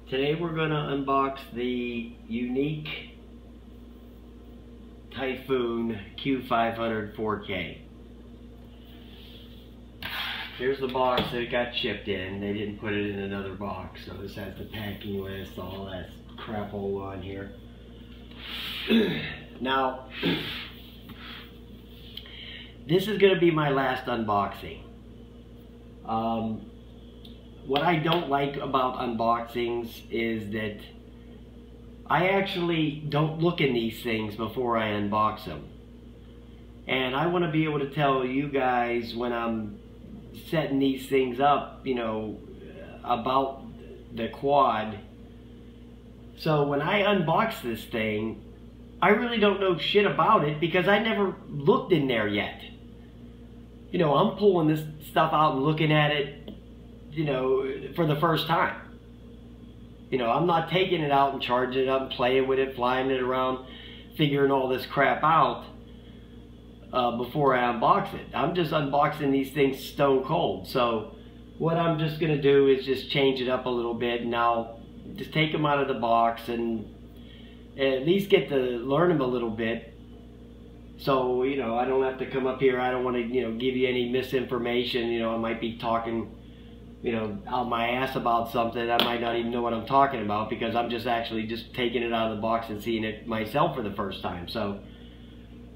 Today we're going to unbox the Yuneec Typhoon Q500 4K. Here's the box that it got shipped in. They didn't put it in another box, so this has the packing list, all that crap all on here. Now, this is going to be my last unboxing. What I don't like about unboxings is that I actually don't look in these things before I unbox them. And I want to be able to tell you guys when I'm setting these things up, you know, about the quad. So when I unbox this thing, I really don't know shit about it because I never looked in there yet. You know, I'm pulling this stuff out and looking at it, you know, for the first time. You know, I'm not taking it out and charging it up and playing with it, flying it around, figuring all this crap out before I unbox it. I'm just unboxing these things stone cold. So what I'm just going to do is just change it up a little bit, and I'll just take them out of the box and at least get to learn them a little bit. So, you know, I don't have to come up here. I don't want to, you know, give you any misinformation. You know, I might be talking, you know, out my ass about something. I might not even know what I'm talking about because I'm just actually just taking it out of the box and seeing it myself for the first time. So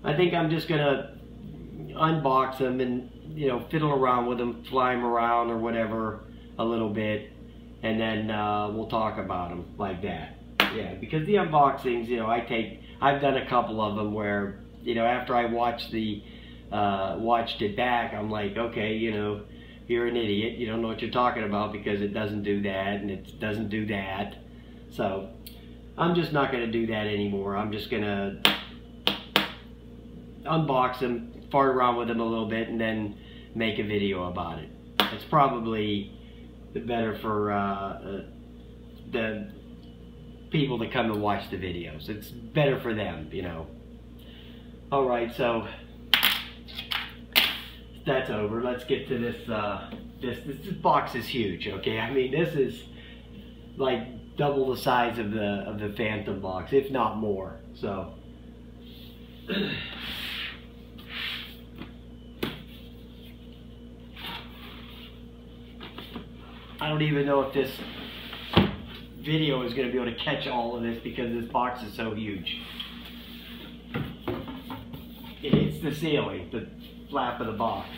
I think I'm just gonna unbox them and, you know, fiddle around with them, fly them around or whatever a little bit, and then we'll talk about them like that. Yeah, because the unboxings, you know, I've done a couple of them where, you know, after I watched it back, I'm like, okay, you know, you're an idiot. You don't know what you're talking about because it doesn't do that and it doesn't do that. So I'm just not going to do that anymore. I'm just going to unbox them, fart around with them a little bit, and then make a video about it. It's probably better for the people that come and watch the videos. It's better for them, you know. Alright, so that's over. Let's get to this. This box is huge. Okay, I mean, this is like double the size of the Phantom box, if not more. So I don't even know if this video is going to be able to catch all of this because this box is so huge. It hits the ceiling, the flap of the box.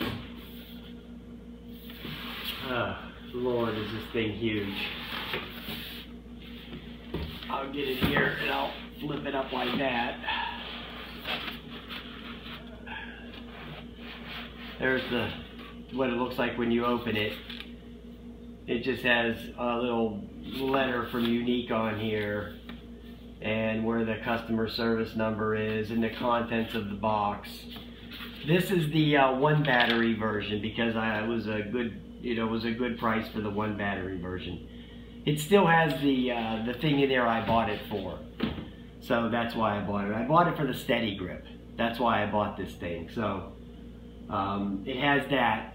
Lord, is this thing huge. I'll get it here and I'll flip it up like that. There's what it looks like when you open it. It just has a little letter from Yuneec on here and where the customer service number is and the contents of the box. This is the one battery version because it was a good, you know, it was a good price for the one battery version. It still has the thing in there I bought it for, so that's why I bought it. I bought it for the steady grip. That's why I bought this thing. So it has that.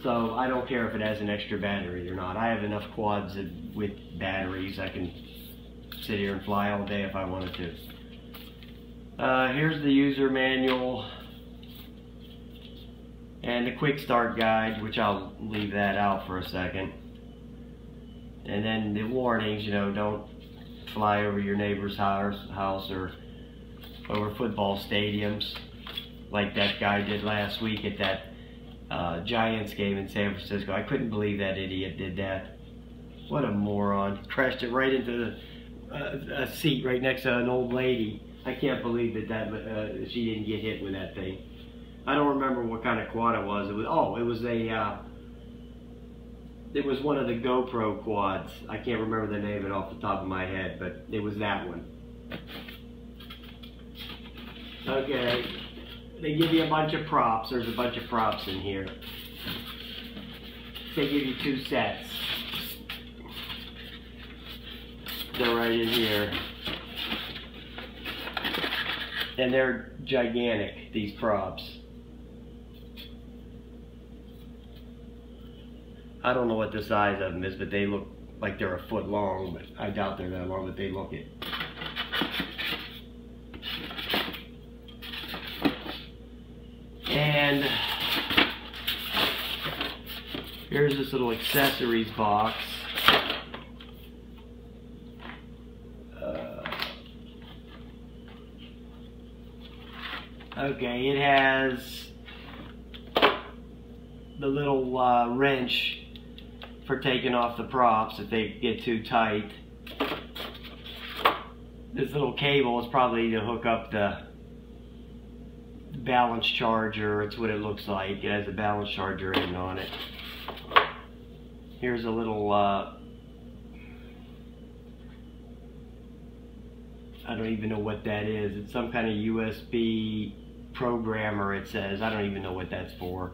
So I don't care if it has an extra battery or not. I have enough quads with batteries. I can sit here and fly all day if I wanted to. Here's the user manual and the quick start guide, which I'll leave that out for a second. And then the warnings, you know, don't fly over your neighbor's house or over football stadiums like that guy did last week at that Giants game in San Francisco. I couldn't believe that idiot did that. What a moron. Crashed it right into a seat right next to an old lady. I can't believe that she didn't get hit with that thing. I don't remember what kind of quad it was. It was one of the GoPro quads. I can't remember the name of it off the top of my head, but it was that one. Okay. They give you a bunch of props. There's a bunch of props in here. They give you 2 sets. They're right in here. And they're gigantic, these props. I don't know what the size of them is, but they look like they're a foot long, but I doubt they're that long, but they look it. And here's this little accessories box. Okay, it has the little wrench for taking off the props if they get too tight. This little cable is probably to hook up the balance charger. It's what it looks like. It has a balance charger end on it. Here's a little I don't even know what that is. It's some kind of USB programmer, it says. I don't even know what that's for.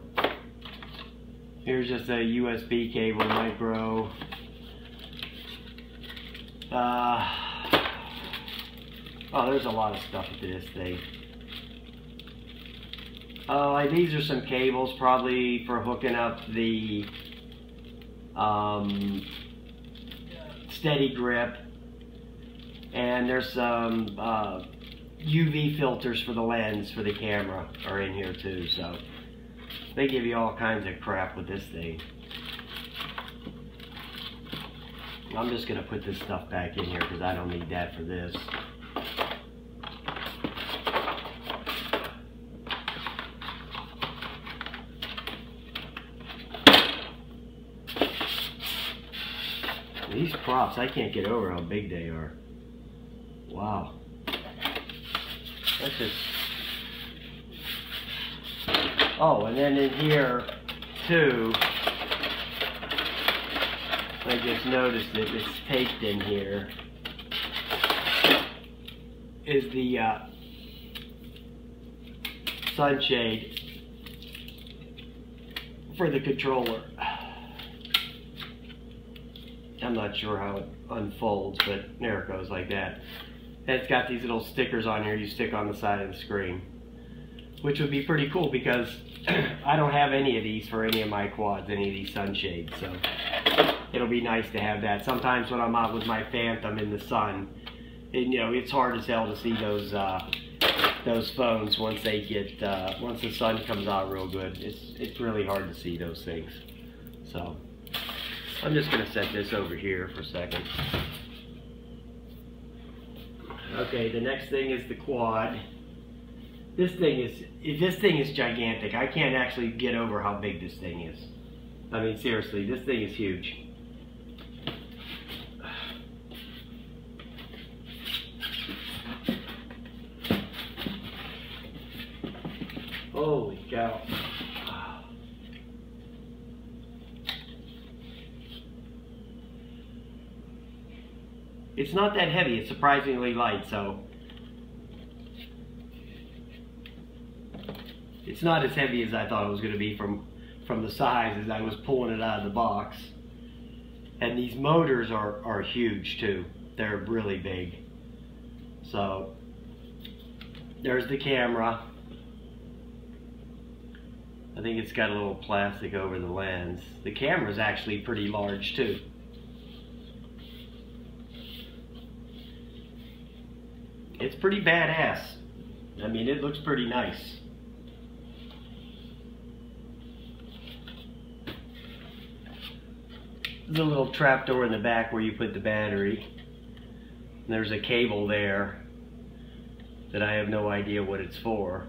Here's just a USB cable, micro. Oh, there's a lot of stuff with this thing. These are some cables probably for hooking up the steady grip. And there's some UV filters for the lens for the camera are in here too, so they give you all kinds of crap with this thing. I'm just going to put this stuff back in here because I don't need that for this. These props, I can't get over how big they are. Wow. That's just... Oh, and then in here, too, I just noticed that it's taped in here, is the sunshade for the controller. I'm not sure how it unfolds, but there it goes like that. And it's got these little stickers on here you stick on the side of the screen, which would be pretty cool because I don't have any of these for any of my quads, any of these sunshades, so it'll be nice to have that. Sometimes when I'm out with my Phantom in the sun, and, you know, it's hard as hell to see those phones once they get once the sun comes out real good. It's really hard to see those things. So I'm just going to set this over here for a second. Okay, the next thing is the quad. This thing is gigantic. I can't actually get over how big this thing is. I mean, seriously, this thing is huge. Holy cow. It's not that heavy, it's surprisingly light, so it's not as heavy as I thought it was going to be from the size as I was pulling it out of the box. And these motors are huge too. They're really big. So there's the camera. I think it's got a little plastic over the lens. The camera's actually pretty large too. It's pretty badass. I mean, it looks pretty nice. There's a little trap door in the back where you put the battery. And there's a cable there that I have no idea what it's for.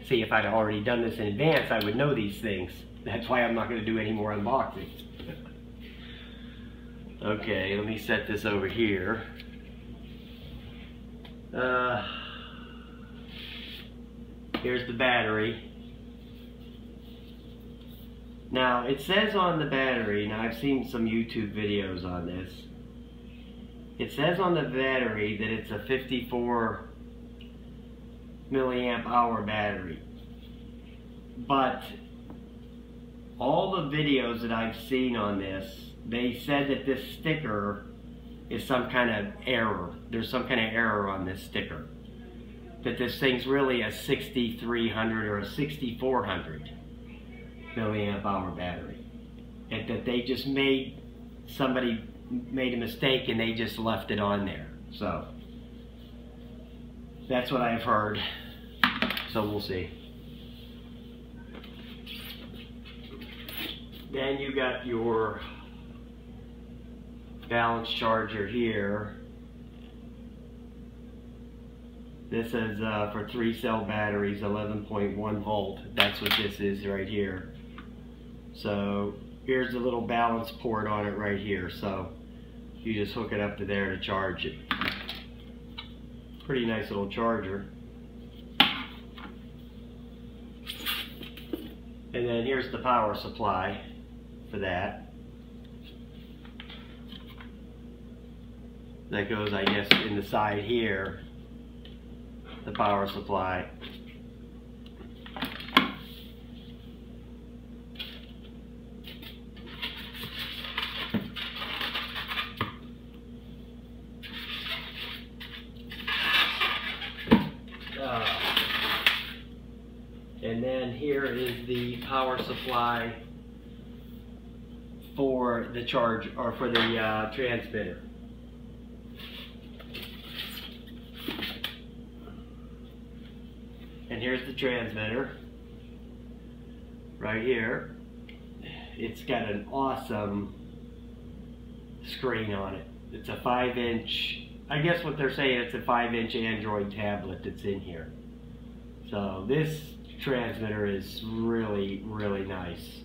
See, if I'd already done this in advance, I would know these things. That's why I'm not going to do any more unboxing. Okay, let me set this over here. Here's the battery. Now, it says on the battery, now I've seen some YouTube videos on this. It says on the battery that it's a 54 milliamp hour battery. But all the videos that I've seen on this, they said that this sticker is some kind of error. There's some kind of error on this sticker. That this thing's really a 6300 or a 6400 milliamp hour battery. And that they just made, somebody made a mistake and they just left it on there. So that's what I've heard. So we'll see. Then you got your balance charger here. This is for 3-cell batteries, 11.1 volt. That's what this is right here. So here's the little balance port on it right here. So you just hook it up to there to charge it. Pretty nice little charger. And then here's the power supply for that. That goes, I guess, in the side here, the power supply. And then here is the power supply for the charge, or for the transmitter. And here's the transmitter right here. It's got an awesome screen on it. It's a 5-inch, I guess what they're saying, it's a 5-inch Android tablet that's in here. So this transmitter is really, really nice.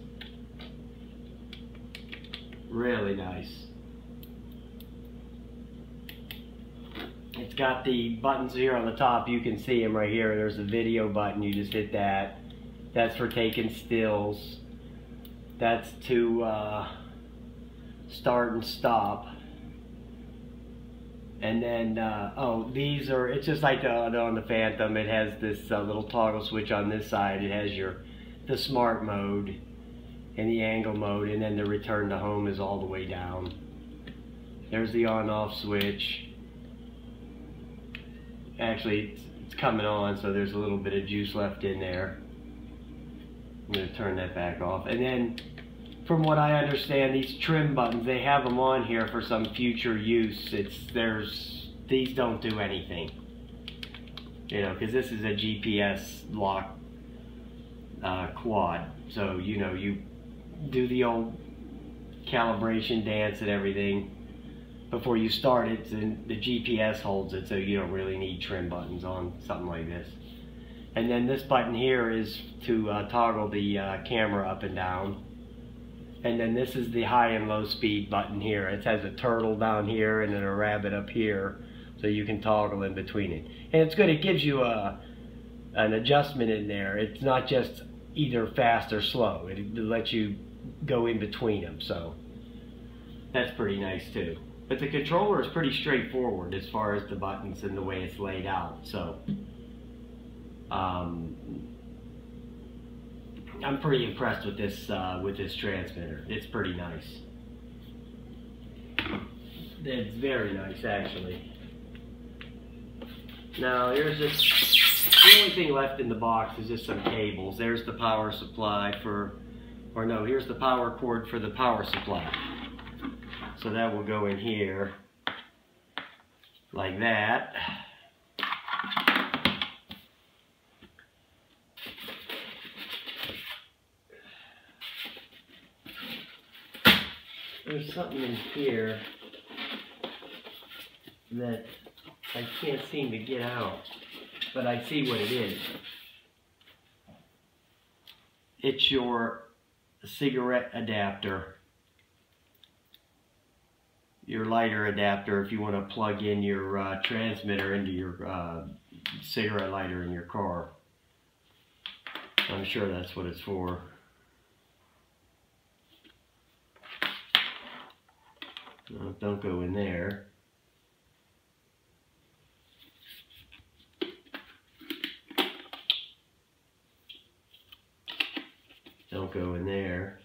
Really nice. It's got the buttons here on the top. You can see them right here. There's a video button. You just hit that. That's for taking stills. That's to start and stop. And then, oh, these are, it's just like on the Phantom. It has this little toggle switch on this side. It has the smart mode and the angle mode, and then the return to home is all the way down. There's the on-off switch. Actually, it's coming on, so there's a little bit of juice left in there. I'm going to turn that back off. And then, from what I understand, these trim buttons, they have them on here for some future use. These don't do anything, you know, because this is a GPS lock quad. So, you know, you do the old calibration dance and everything before you start it, and the GPS holds it, so you don't really need trim buttons on something like this. And then this button here is to toggle the camera up and down. And then this is the high and low speed button here. It has a turtle down here and then a rabbit up here, so you can toggle in between it. And it's good, it gives you an adjustment in there. It's not just either fast or slow. It lets you go in between them, so that's pretty nice too. But the controller is pretty straightforward as far as the buttons and the way it's laid out. So I'm pretty impressed with this transmitter. It's pretty nice. It's very nice, actually. Now here's the only thing left in the box is just some cables. There's the power supply for, or no, here's the power cord for the power supply. So that will go in here like that. There's something in here that I can't seem to get out, but I see what it is. It's your cigarette adapter. Your lighter adapter if you want to plug in your transmitter into your cigarette lighter in your car. I'm sure that's what it's for. No, don't go in there. Don't go in there.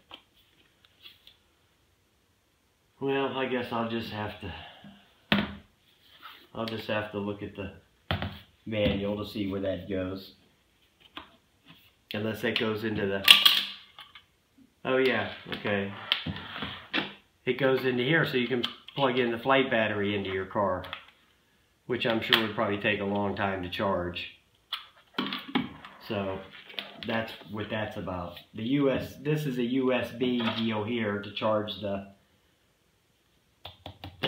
Well, I guess I'll just have to look at the manual to see where that goes. Unless that goes into the, oh yeah, okay. It goes into here, so you can plug in the flight battery into your car, which I'm sure would probably take a long time to charge. So that's what that's about. This is a USB deal here to charge the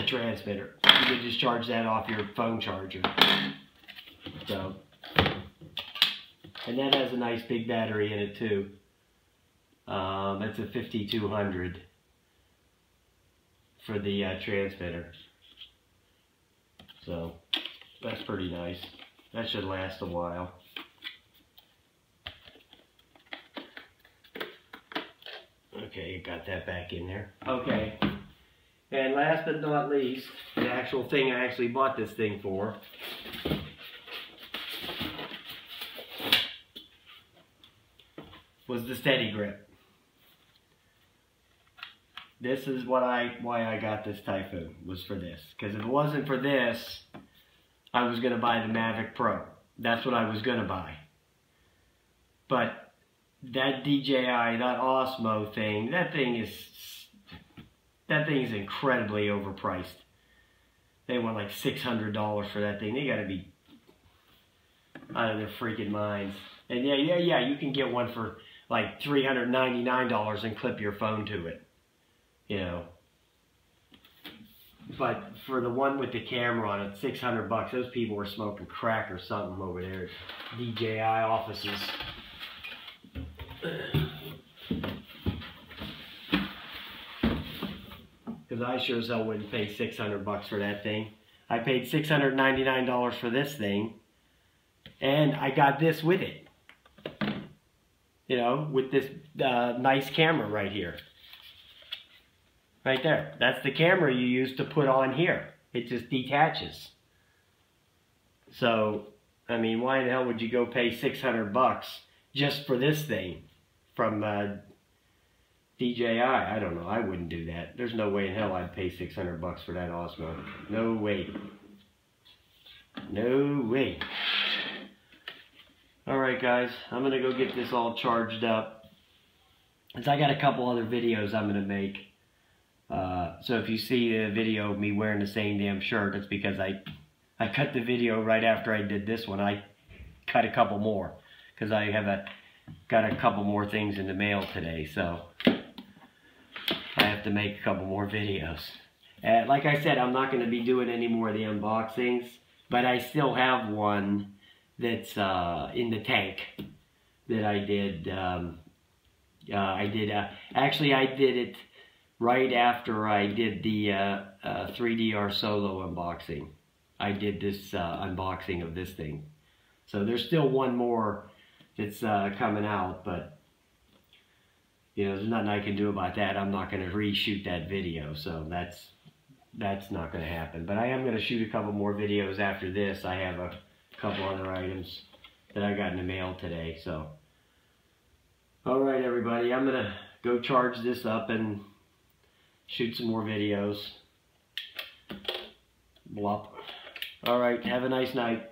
transmitter. You can just charge that off your phone charger. So, and that has a nice big battery in it too. That's a 5200 for the transmitter. So that's pretty nice. That should last a while. Okay, got that back in there. Okay. And last but not least, the actual thing I actually bought this thing for was the Steady Grip. This is why I got this Typhoon, was for this. Because if it wasn't for this, I was going to buy the Mavic Pro. That's what I was going to buy. But that DJI, that Osmo thing, that thing is incredibly overpriced. They want like $600 for that thing. They gotta be out of their freaking minds. And yeah, you can get one for like $399 and clip your phone to it. You know. But for the one with the camera on it, $600, those people were smoking crack or something over there at DJI offices. Because I sure as hell wouldn't pay $600 for that thing. I paid $699 for this thing, and I got this with it. You know, with this nice camera right here. Right there. That's the camera you use to put on here. It just detaches. So, I mean, why in the hell would you go pay $600 just for this thing from DJI? I don't know. I wouldn't do that. There's no way in hell I'd pay $600 for that Osmo. No way. No way. Alright guys, I'm going to go get this all charged up. Because I got a couple other videos I'm going to make. So if you see a video of me wearing the same damn shirt, it's because I cut the video right after I did this one. I cut a couple more. Because I have got a couple more things in the mail today. So I have to make a couple more videos. Like I said, I'm not going to be doing any more of the unboxings. But I still have one that's in the tank that I did. Actually, I did it right after I did the 3DR Solo unboxing. I did this unboxing of this thing. So there's still one more that's coming out, but you know, there's nothing I can do about that. I'm not going to reshoot that video, so that's not going to happen. But I am going to shoot a couple more videos after this. I have a couple other items that I got in the mail today. So, all right, everybody, I'm going to go charge this up and shoot some more videos. Blop. All right, have a nice night.